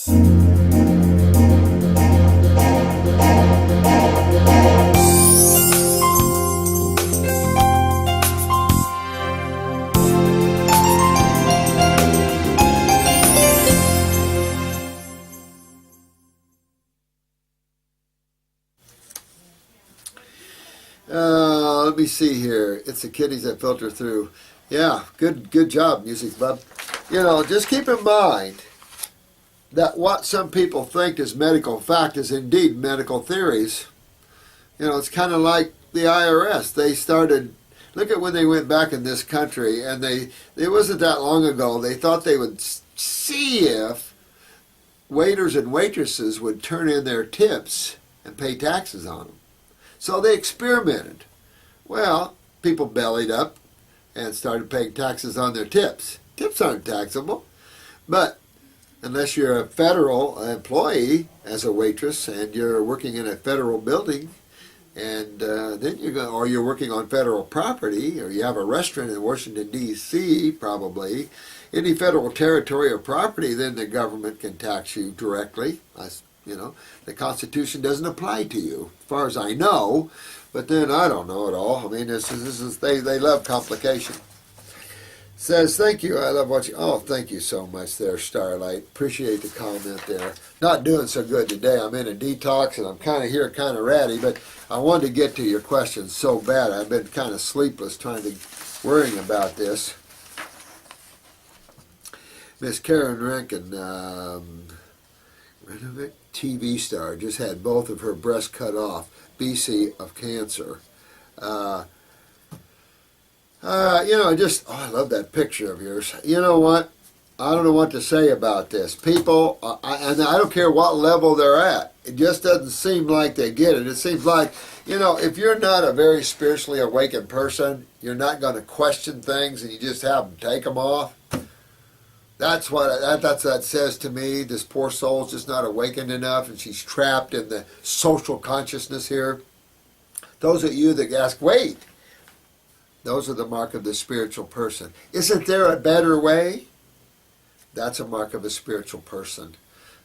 Let me see here. It's the kitties that filter through. Yeah, good job, Music Bub. You know, just keep in mind that what some people think is medical fact is indeed medical theories. You know, it's kind of like the IRS. They started, look at when they went back in this country, and it wasn't that long ago, they thought they would see if waiters and waitresses would turn in their tips and pay taxes on them. So they experimented. Well, people bellied up and started paying taxes on their tips. Tips aren't taxable, but unless you're a federal employee as a waitress and you're working in a federal building, and then or you're working on federal property, or you have a restaurant in Washington, D.C., probably, any federal territory or property, then the government can tax you directly. You know, the Constitution doesn't apply to you, as far as I know, but then I don't know at all. I mean, they love complication. Says, thank you, I love watching. Oh, thank you so much there, Starlight. Appreciate the comment there. Not doing so good today. I'm in a detox, and I'm kind of here, kind of ratty, but I wanted to get to your questions so bad. I've been kind of sleepless worrying about this. Miss Karen Rankin, TV star, just had both of her breasts cut off, BC of cancer. You know, I love that picture of yours. You know what? I don't know what to say about this. People, and I don't care what level they're at, it just doesn't seem like they get it. It seems like, you know, if you're not a very spiritually awakened person, you're not going to question things and you just have them take them off. That's what that says to me. This poor soul's just not awakened enough, and she's trapped in the social consciousness here. Those of you that ask, wait, those are the mark of the spiritual person. Isn't there a better way? That's a mark of a spiritual person.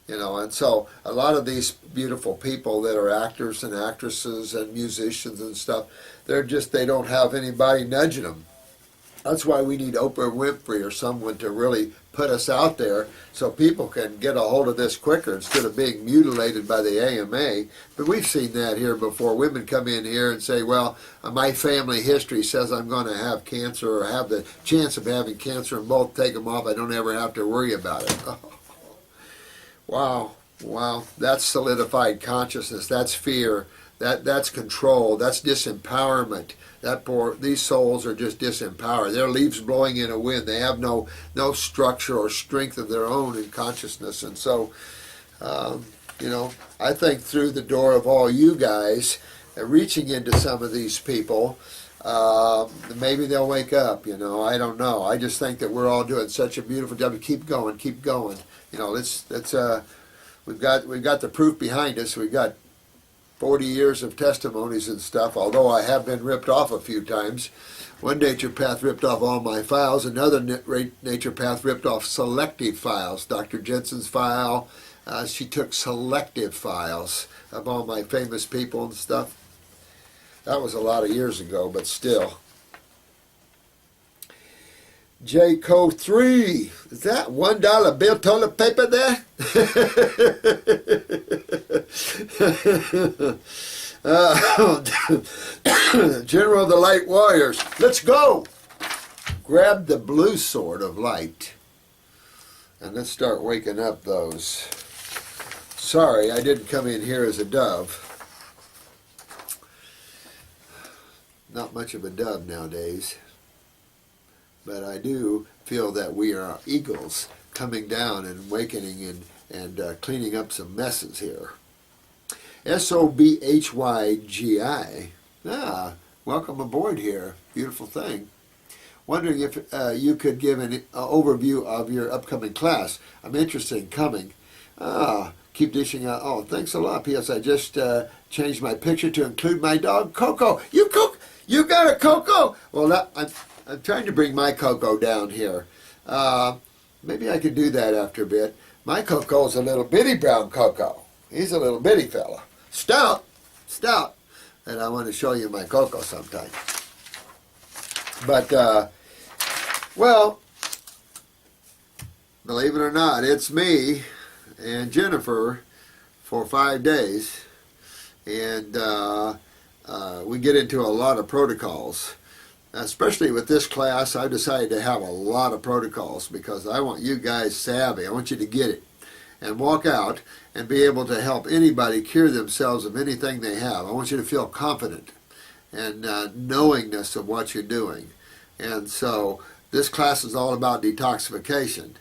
You know, and so a lot of these beautiful people that are actors and actresses and musicians and stuff, they don't have anybody nudging them. That's why we need Oprah Winfrey or someone to really put us out there so people can get a hold of this quicker instead of being mutilated by the AMA. But we've seen that here before. Women come in here and say, well, my family history says I'm going to have cancer or have the chance of having cancer, and both take them off. I don't ever have to worry about it. Wow. That's solidified consciousness. That's fear. That's control. That's disempowerment. These souls are just disempowered. They're leaves blowing in a wind. They have no structure or strength of their own in consciousness. And so, you know, I think through the door of all you guys, reaching into some of these people, maybe they'll wake up. You know, I don't know. I just think that we're all doing such a beautiful job. Keep going. You know, we've got the proof behind us. We've got 40 years of testimonies and stuff, although I have been ripped off a few times. One naturopath ripped off all my files. Another naturopath ripped off selective files. Dr. Jensen's file, she took selective files of all my famous people and stuff. That was a lot of years ago, but still. JCO 3, is that $1 bill toilet paper there? General of the Light Warriors, let's go! Grab the blue sword of light and let's start waking up those. Sorry, I didn't come in here as a dove. Not much of a dove nowadays. But I do feel that we are eagles coming down and awakening and cleaning up some messes here. SOBHYGI. Welcome aboard here. Beautiful thing. Wondering if you could give an overview of your upcoming class. I'm interested in coming. Keep dishing out. Oh, thanks a lot. P.S. I just changed my picture to include my dog, Coco. You got a Coco? Well, I'm trying to bring my Coco down here. Maybe I could do that after a bit. My coco's a little bitty brown cocoa. He's a little bitty fella. Stout. And I want to show you my cocoa sometime. But, well, believe it or not, it's me and Jennifer for 5 days. And we get into a lot of protocols. Especially with this class, I've decided to have a lot of protocols because I want you guys savvy. I want you to get it and walk out and be able to help anybody cure themselves of anything they have. I want you to feel confident and knowingness of what you're doing. And so this class is all about detoxification.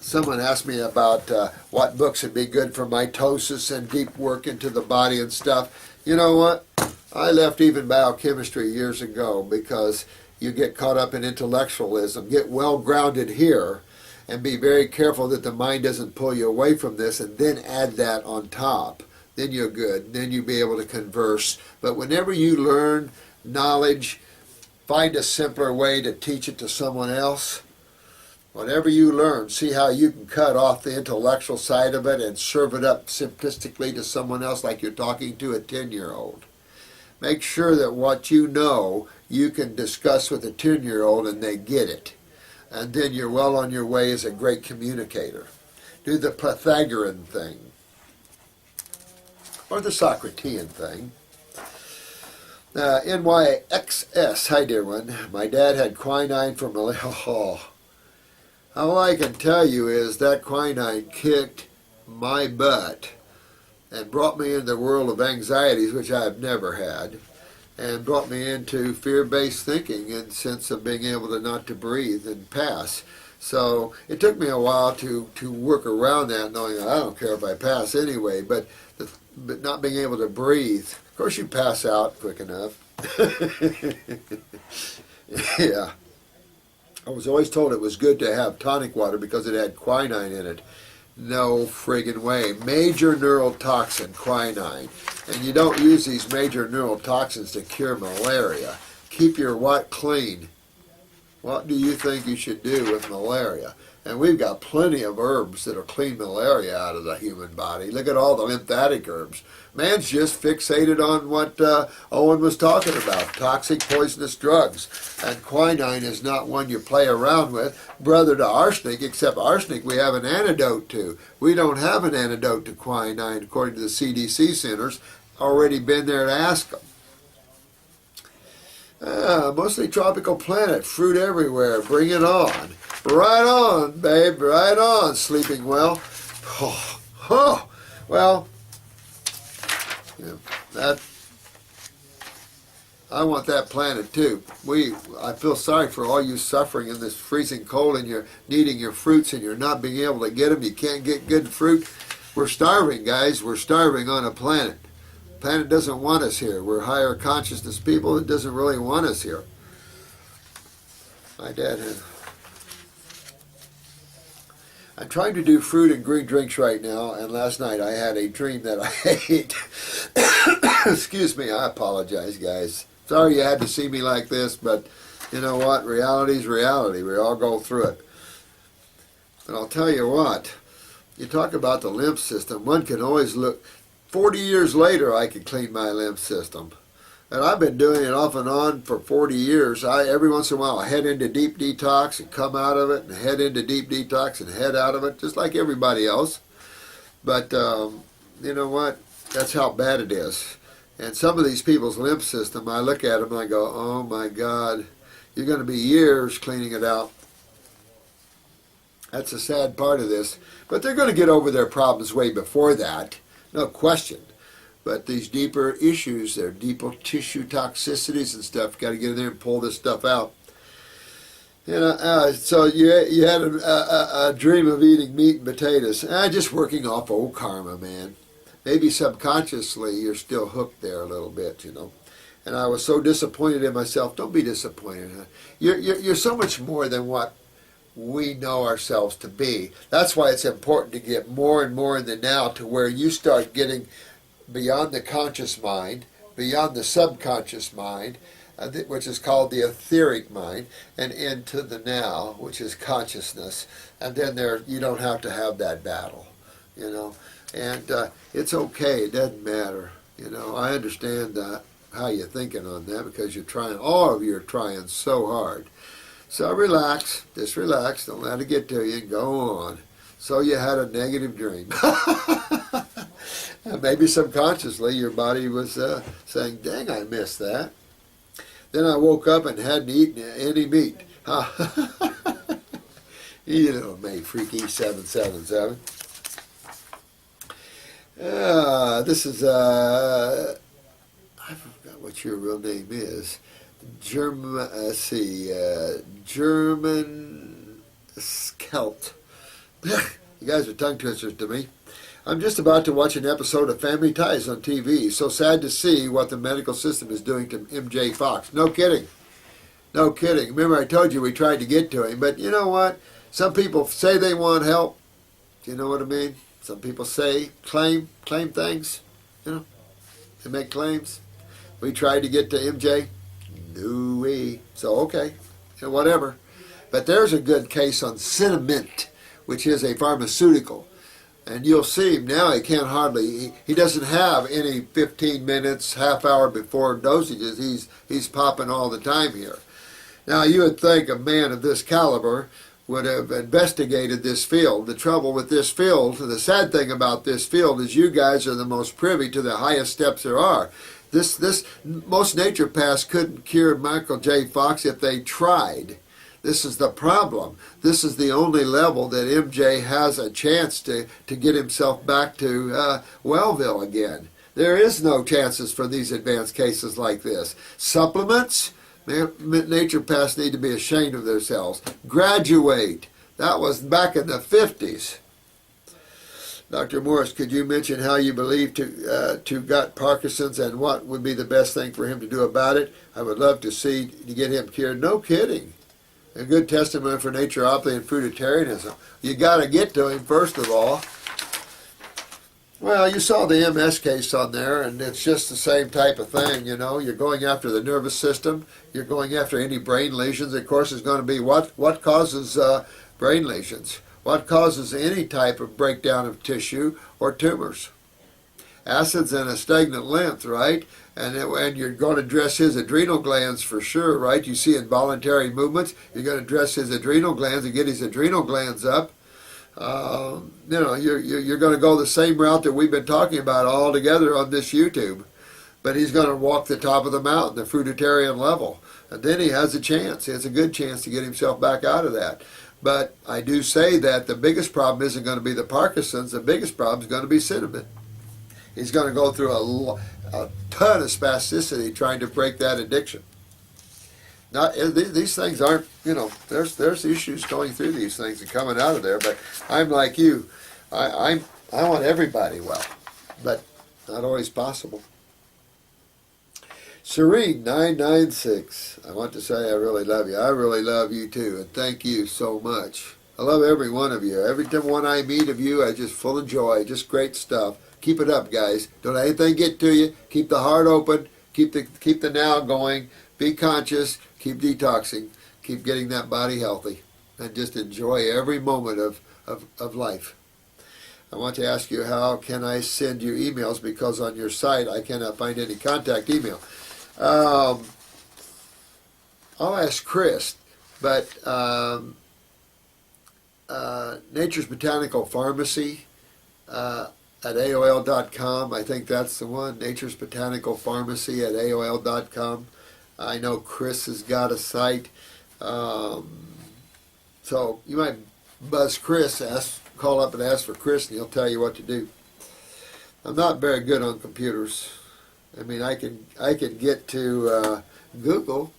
Someone asked me about what books would be good for mitosis and deep work into the body and stuff. You know what? I left even biochemistry years ago because you get caught up in intellectualism. Get well grounded here and be very careful that the mind doesn't pull you away from this, and then add that on top. Then you're good. Then you'll be able to converse. But whenever you learn knowledge, find a simpler way to teach it to someone else. Whatever you learn, see how you can cut off the intellectual side of it and serve it up simplistically to someone else like you're talking to a 10-year-old. Make sure that what you know you can discuss with a 10-year-old and they get it. And then you're well on your way as a great communicator. Do the Pythagorean thing. Or the Socratean thing. NYXS, hi dear one. My dad had quinine for malaria. Oh. All I can tell you is that quinine kicked my butt and brought me into the world of anxieties, which I have never had, and brought me into fear-based thinking and sense of being able to not to breathe and pass. So it took me a while to work around that, knowing I don't care if I pass anyway, but not being able to breathe. Of course you pass out quick enough. Yeah. I was always told it was good to have tonic water because it had quinine in it. No friggin' way. Major neurotoxin, quinine. And you don't use these major neurotoxins to cure malaria. Keep your what clean. What do you think you should do with malaria? And we've got plenty of herbs that'll clean malaria out of the human body. Look at all the lymphatic herbs. Man's just fixated on what Owen was talking about, toxic poisonous drugs. And quinine is not one you play around with, brother to arsenic, except arsenic we have an antidote to. We don't have an antidote to quinine, according to the CDC centers. Already been there to ask them. Mostly tropical planet, fruit everywhere, bring it on. Right on, babe, right on, sleeping well. Well, yeah, I want that planet too. I feel sorry for all you suffering in this freezing cold and you're needing your fruits and you're not being able to get them. You can't get good fruit. We're starving, guys. We're starving on a planet. The planet doesn't want us here. We're higher consciousness people. It doesn't really want us here. My dad had... I'm trying to do fruit and green drinks right now, and last night I had a dream that I ate. Excuse me, I apologize, guys. Sorry you had to see me like this, but you know what? Reality's reality. We all go through it. But I'll tell you what, you talk about the lymph system, one can always look, 40 years later I could clean my lymph system. And I've been doing it off and on for 40 years. Every once in a while I head into deep detox and come out of it, and head into deep detox and head out of it, just like everybody else. But you know what? That's how bad it is. And some of these people's lymph system, I look at them and I go, oh my God, you're going to be years cleaning it out. That's a sad part of this. But they're going to get over their problems way before that, no question. But these deeper issues, their deeper tissue toxicities and stuff, got to get in there and pull this stuff out. You know, so you had a dream of eating meat and potatoes. Just working off old karma, man. Maybe subconsciously you're still hooked there a little bit, you know. And I was so disappointed in myself. Don't be disappointed. Huh? You're so much more than what we know ourselves to be. That's why it's important to get more and more in the now, to where you start getting beyond the conscious mind, beyond the subconscious mind, which is called the etheric mind, and into the now, which is consciousness. And then you don't have to have that battle, you know. And it's okay. It doesn't matter. You know, I understand how you're thinking on that, because you're trying, all of you are trying so hard. So relax, just relax, don't let it get to you, and go on. So you had a negative dream. And maybe subconsciously your body was saying, dang, I missed that. Then I woke up and hadn't eaten any meat. You little May Freaky 777. This is, I forgot what your real name is. German Skelt. You guys are tongue twisters to me. I'm just about to watch an episode of Family Ties on TV. So sad to see what the medical system is doing to MJ Fox. No kidding. No kidding. Remember I told you we tried to get to him. But you know what? Some people say they want help. Do you know what I mean? Some people claim things. You know, they make claims. We tried to get to MJ. No way. So, okay. Whatever. But there's a good case on Cinnamint, which is a pharmaceutical. And you'll see him now, he can't hardly, he doesn't have any 15 minutes, half hour before dosages. He's popping all the time here. Now, you would think a man of this caliber would have investigated this field. The trouble with this field, the sad thing about this field, is you guys are the most privy to the highest steps there are. Most naturopaths couldn't cure Michael J. Fox if they tried. This is the problem. This is the only level that MJ has a chance to get himself back to Wellville again. There is no chances for these advanced cases like this. Supplements? Naturopaths need to be ashamed of themselves. Graduate. That was back in the 50s. Dr. Morse, could you mention how you believe to got Parkinson's and what would be the best thing for him to do about it? I would love to get him cured. No kidding. A good testimony for naturopathy and fruitarianism. You got to get to him first of all. Well, you saw the MS case on there, and it's just the same type of thing, you know. You're going after the nervous system. You're going after any brain lesions. Of course, it's going to be what causes brain lesions? What causes any type of breakdown of tissue or tumors? Acids and a stagnant lymph, right? And you're going to address his adrenal glands for sure, right? You see involuntary movements. You're going to address his adrenal glands and get his adrenal glands up. You know, you're going to go the same route that we've been talking about all together on this YouTube. But he's going to walk the top of the mountain, the fruitarian level. And then he has a chance. He has a good chance to get himself back out of that. But I do say that the biggest problem isn't going to be the Parkinson's. The biggest problem is going to be cinnamon. He's going to go through a ton of spasticity trying to break that addiction. These things aren't, you know, there's issues going through these things and coming out of there, but I'm like you. I want everybody well, but not always possible. Serene 996. I want to say I really love you. I really love you too, and thank you so much. I love every one of you. Every time one I meet of you, I just full of joy. Just great stuff. Keep it up, guys. Don't let anything get to you. Keep the heart open. Keep the now going. Be conscious. Keep detoxing. Keep getting that body healthy. And just enjoy every moment of life. I want to ask you, how can I send you emails? Because on your site, I cannot find any contact email. I'll ask Chris, but Nature's Botanical Pharmacy at AOL.com. I think that's the one. Nature's Botanical Pharmacy at AOL.com. I know Chris has got a site. So you might buzz Chris, call up and ask for Chris, and he'll tell you what to do. I'm not very good on computers. I mean, I can get to Google.